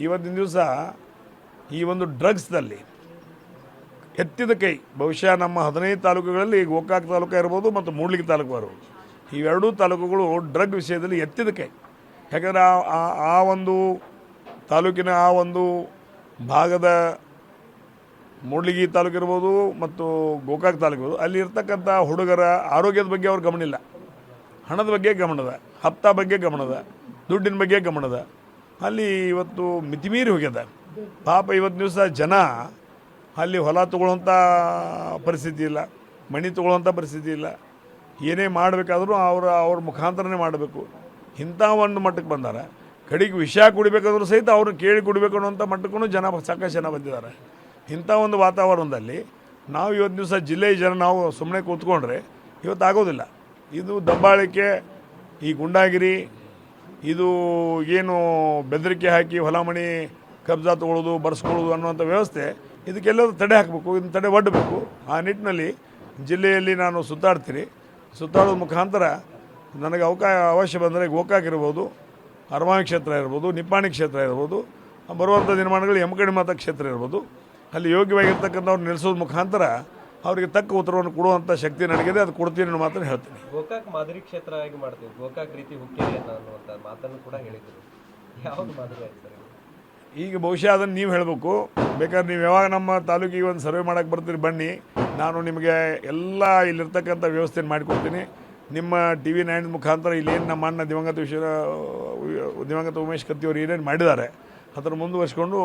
ಇವತ್ತಿನ ದಿವಸ ಈ ಒಂದು ಡ್ರಗ್ಸ್ದಲ್ಲಿ ಎತ್ತಿದ ಕೈ ಬಹುಶಃ ನಮ್ಮ 15 ತಾಲೂಕುಗಳಲ್ಲಿ ಗೋಕಾಕ್ ತಾಲೂಕು ಇರ್ಬೋದು ಮತ್ತು ಮೂಡ್ಲಿಗಿ ತಾಲೂಕು ಇರ್ಬೋದು, ಇವೆರಡೂ ತಾಲೂಕುಗಳು ಡ್ರಗ್ ವಿಷಯದಲ್ಲಿ ಎತ್ತಿದ ಕೈ. ಯಾಕಂದರೆ ಆ ಒಂದು ತಾಲೂಕಿನ ಆ ಒಂದು ಭಾಗದ ಮೂಡ್ಲಿಗಿ ತಾಲೂಕು ಇರ್ಬೋದು ಮತ್ತು ಗೋಕಾಕ್ ತಾಲೂಕು ಇರ್ಬೋದು, ಅಲ್ಲಿ ಇರ್ತಕ್ಕಂಥ ಹುಡುಗರ ಆರೋಗ್ಯದ ಬಗ್ಗೆ ಅವ್ರ ಗಮನಿಲ್ಲ, ಹಣದ ಬಗ್ಗೆ ಗಮನದ, ಹಪ್ತಾ ಬಗ್ಗೆ ಗಮನದ, ದುಡ್ಡಿನ ಬಗ್ಗೆ ಗಮನದ. ಅಲ್ಲಿ ಇವತ್ತು ಮಿತಿಮೀರಿ ಹೋಗ್ಯದ. ಪಾಪ ಇವತ್ತು ದಿವಸ ಜನ ಅಲ್ಲಿ ಹೊಲ ತೊಗೊಳ್ಳೋಂಥ ಪರಿಸ್ಥಿತಿ ಇಲ್ಲ, ಮನೆ ತೊಗೊಳ್ಳೋಂಥ ಪರಿಸ್ಥಿತಿ ಇಲ್ಲ. ಏನೇ ಮಾಡಬೇಕಾದ್ರೂ ಅವ್ರ ಮುಖಾಂತರನೇ ಮಾಡಬೇಕು. ಇಂಥ ಒಂದು ಮಟ್ಟಕ್ಕೆ ಬಂದಾರೆ. ಕಡೆಗೆ ವಿಷ ಕುಡಿಬೇಕಾದ್ರೂ ಸಹಿತ ಅವ್ರನ್ನ ಕೇಳಿ ಕುಡಿಬೇಕು ಅನ್ನೋಂಥ ಮಟ್ಟಕ್ಕೂ ಜನ ಸಾಕಷ್ಟು ಜನ ಬಂದಿದ್ದಾರೆ. ಇಂಥ ಒಂದು ವಾತಾವರಣದಲ್ಲಿ ನಾವು ಇವತ್ತು ದಿವಸ ಜಿಲ್ಲೆಯ ಜನ ನಾವು ಸುಮ್ಮನೆ ಕೂತ್ಕೊಂಡ್ರೆ ಇವತ್ತು ಆಗೋದಿಲ್ಲ. ಇದು ದಬ್ಬಾಳಿಕೆ, ಈ ಗುಂಡಾಗಿರಿ, ಇದು ಏನು ಬೆದರಿಕೆ ಹಾಕಿ ಹೊಲ ಮನೆ ಕಬ್ಜಾ ತೊಗೊಳ್ಳೋದು, ಬರ್ಸ್ಕೊಳ್ಳೋದು ಅನ್ನುವಂಥ ವ್ಯವಸ್ಥೆ, ಇದಕ್ಕೆಲ್ಲರೂ ತಡೆ ಹಾಕಬೇಕು, ಇದನ್ನು ತಡೆ ಒಡ್ಡಬೇಕು. ಆ ನಿಟ್ಟಿನಲ್ಲಿ ಜಿಲ್ಲೆಯಲ್ಲಿ ನಾನು ಸುತ್ತಾಡ್ತೀನಿ. ಸುತ್ತಾಡೋದ್ರ ಮುಖಾಂತರ ನನಗೆ ಅವಶ್ಯ ಬಂದರೆ ಗೋಕಾಕ್ ಇರ್ಬೋದು, ಅರಮಾವಿ ಕ್ಷೇತ್ರ ಇರ್ಬೋದು, ನಿಪ್ಪಾಣಿ ಕ್ಷೇತ್ರ ಇರ್ಬೋದು, ಬರುವಂಥ ದಿನಮಾನಗಳು ಯಮಕಡಿ ಮಾತಾ ಕ್ಷೇತ್ರ ಇರ್ಬೋದು, ಅಲ್ಲಿ ಯೋಗ್ಯವಾಗಿರ್ತಕ್ಕಂಥವ್ರು ನಿಲ್ಲಿಸೋದ್ರ ಮುಖಾಂತರ ಅವರಿಗೆ ತಕ್ಕ ಉತ್ತರವನ್ನು ಕೊಡುವಂಥ ಶಕ್ತಿ ನನಗಿದೆ. ಅದು ಕೊಡ್ತೀನಿ ಅನ್ನೋ ಮಾತನ್ನು ಹೇಳ್ತೀನಿ. ಗೋಕಾಕ್ ಮಾದರಿ ಕ್ಷೇತ್ರ ಆಗಿ ಮಾಡ್ತೀವಿ, ಗೋಕಾಕ್ ರೀತಿ ಹುಕ್ಕೇರಿ ಅನ್ನುವಂಥ ಮಾತನ್ನು ಕೂಡ ಹೇಳಿದರು. ಯಾವುದು ಮಾದರಿ ಆಯ್ತು ಸರ್? ಈಗ ಬಹುಶಃ ಅದನ್ನು ನೀವು ಹೇಳಬೇಕು. ಬೇಕಾದ್ರೆ ನೀವು ಯಾವಾಗ ನಮ್ಮ ತಾಲೂಕಿಗೆ ಒಂದು ಸರ್ವೆ ಮಾಡೋಕ್ಕೆ ಬರ್ತೀರಿ ಬನ್ನಿ, ನಾನು ನಿಮಗೆ ಎಲ್ಲ ಇಲ್ಲಿರ್ತಕ್ಕಂಥ ವ್ಯವಸ್ಥೆಯನ್ನು ಮಾಡಿಕೊಡ್ತೀನಿ. ನಿಮ್ಮ TV9 ಮುಖಾಂತರ ಇಲ್ಲೇನು ನಮ್ಮ ಅಣ್ಣ ದಿವಂಗತ ಉಮೇಶ್ ಕತ್ತಿಯವರು ಏನೇನು ಮಾಡಿದ್ದಾರೆ ಅದರ ಮುಂದುವರಿಸ್ಕೊಂಡು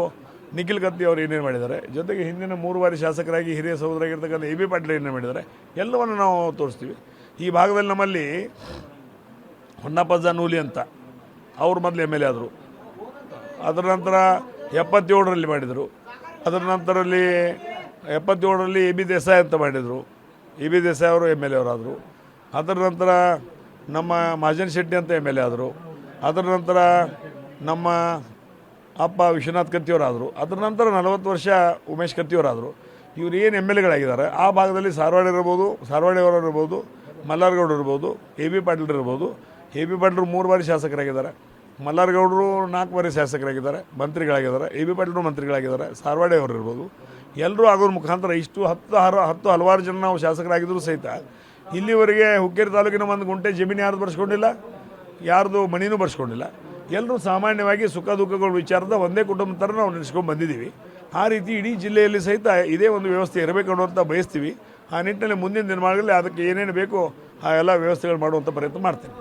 ನಿಖಿಲ್ ಕತ್ತಿ ಅವರು ಏನೇನು ಮಾಡಿದ್ದಾರೆ, ಜೊತೆಗೆ ಹಿಂದಿನ 3 ಬಾರಿ ಶಾಸಕರಾಗಿ ಹಿರಿಯ ಸಹೋದರಾಗಿರ್ತಕ್ಕಂಥ AB ಪಾಟೀಲ್ ಏನೇನು ಮಾಡಿದ್ದಾರೆ ಎಲ್ಲವನ್ನು ನಾವು ತೋರಿಸ್ತೀವಿ. ಈ ಭಾಗದಲ್ಲಿ ನಮ್ಮಲ್ಲಿ ಹೊನ್ನಪ್ಪಜ್ಜ ನೂಲಿ ಅಂತ ಅವರು ಮೊದಲು MLA ಆದರು. ಅದರ ನಂತರ 77ರಲ್ಲಿ ಮಾಡಿದರು. ಅದರ ನಂತರಲ್ಲಿ 77ರಲ್ಲಿ AB ದೇಸಾಯಿ ಅಂತ ಮಾಡಿದರು. AB ದೇಸಾಯಿ ಅವರು MLA ಅವರಾದರು. ಅದರ ನಂತರ ನಮ್ಮ ಮಹಾಜನ್ ಶೆಟ್ಟಿ ಅಂತ MLA ಆದರು. ಅದರ ನಂತರ ನಮ್ಮ ಅಪ್ಪ ವಿಶ್ವನಾಥ್ ಕತ್ತಿಯವರಾದರು. ಅದರ ನಂತರ 40 ವರ್ಷ ಉಮೇಶ್ ಕತ್ತಿಯವರಾದರು. ಇವರು ಏನು MLAಗಳಾಗಿದ್ದಾರೆ ಆ ಭಾಗದಲ್ಲಿ ಸಾರವಾಡಿಯವರು ಇರ್ಬೋದು, ಮಲ್ಲಾರಗೌಡರು ಇರ್ಬೋದು, AB ಪಾಟೀಲ್ ಇರ್ಬೋದು. AB ಪಾಟೀಲರು 3 ಬಾರಿ ಶಾಸಕರಾಗಿದ್ದಾರೆ, ಮಲ್ಲಾರಗೌಡರು 4 ಬಾರಿ ಶಾಸಕರಾಗಿದ್ದಾರೆ, ಮಂತ್ರಿಗಳಾಗಿದ್ದಾರೆ, AB ಪಾಟೀಲರು ಮಂತ್ರಿಗಳಾಗಿದ್ದಾರೆ, ಸಾರವಾಡಿಯವರು ಇರ್ಬೋದು. ಎಲ್ಲರೂ ಆಗೋದ್ರ ಮುಖಾಂತರ ಇಷ್ಟು ಹಲವಾರು ಜನ ನಾವು ಶಾಸಕರಾಗಿದ್ದರೂ ಸಹಿತ ಇಲ್ಲಿವರೆಗೆ ಹುಕ್ಕೇರಿ ತಾಲೂಕಿನ ಒಂದು ಗುಂಟೆ ಜಮೀನು ಯಾರ್ದು ಬರ್ಸ್ಕೊಂಡಿಲ್ಲ, ಯಾರ್ದು ಮಣಿನೂ ಬರ್ಸ್ಕೊಂಡಿಲ್ಲ. ಎಲ್ಲರೂ ಸಾಮಾನ್ಯವಾಗಿ ಸುಖ ದುಃಖಗಳ ವಿಚಾರದ ಒಂದೇ ಕುಟುಂಬದ ಥರ ನಾವು ನಡೆಸ್ಕೊಂಡು ಬಂದಿದ್ದೀವಿ. ಆ ರೀತಿ ಇಡೀ ಜಿಲ್ಲೆಯಲ್ಲಿ ಸಹಿತ ಇದೇ ಒಂದು ವ್ಯವಸ್ಥೆ ಇರಬೇಕು ಅನ್ನೋಂಥ ಬಯಸ್ತೀವಿ. ಆ ನಿಟ್ಟಿನಲ್ಲಿ ಮುಂದಿನ ದಿನಮಾನಗಳಲ್ಲಿ ಅದಕ್ಕೆ ಏನೇನು ಬೇಕೋ ಆ ಎಲ್ಲ ವ್ಯವಸ್ಥೆಗಳು ಮಾಡುವಂಥ ಪ್ರಯತ್ನ ಮಾಡ್ತೀನಿ.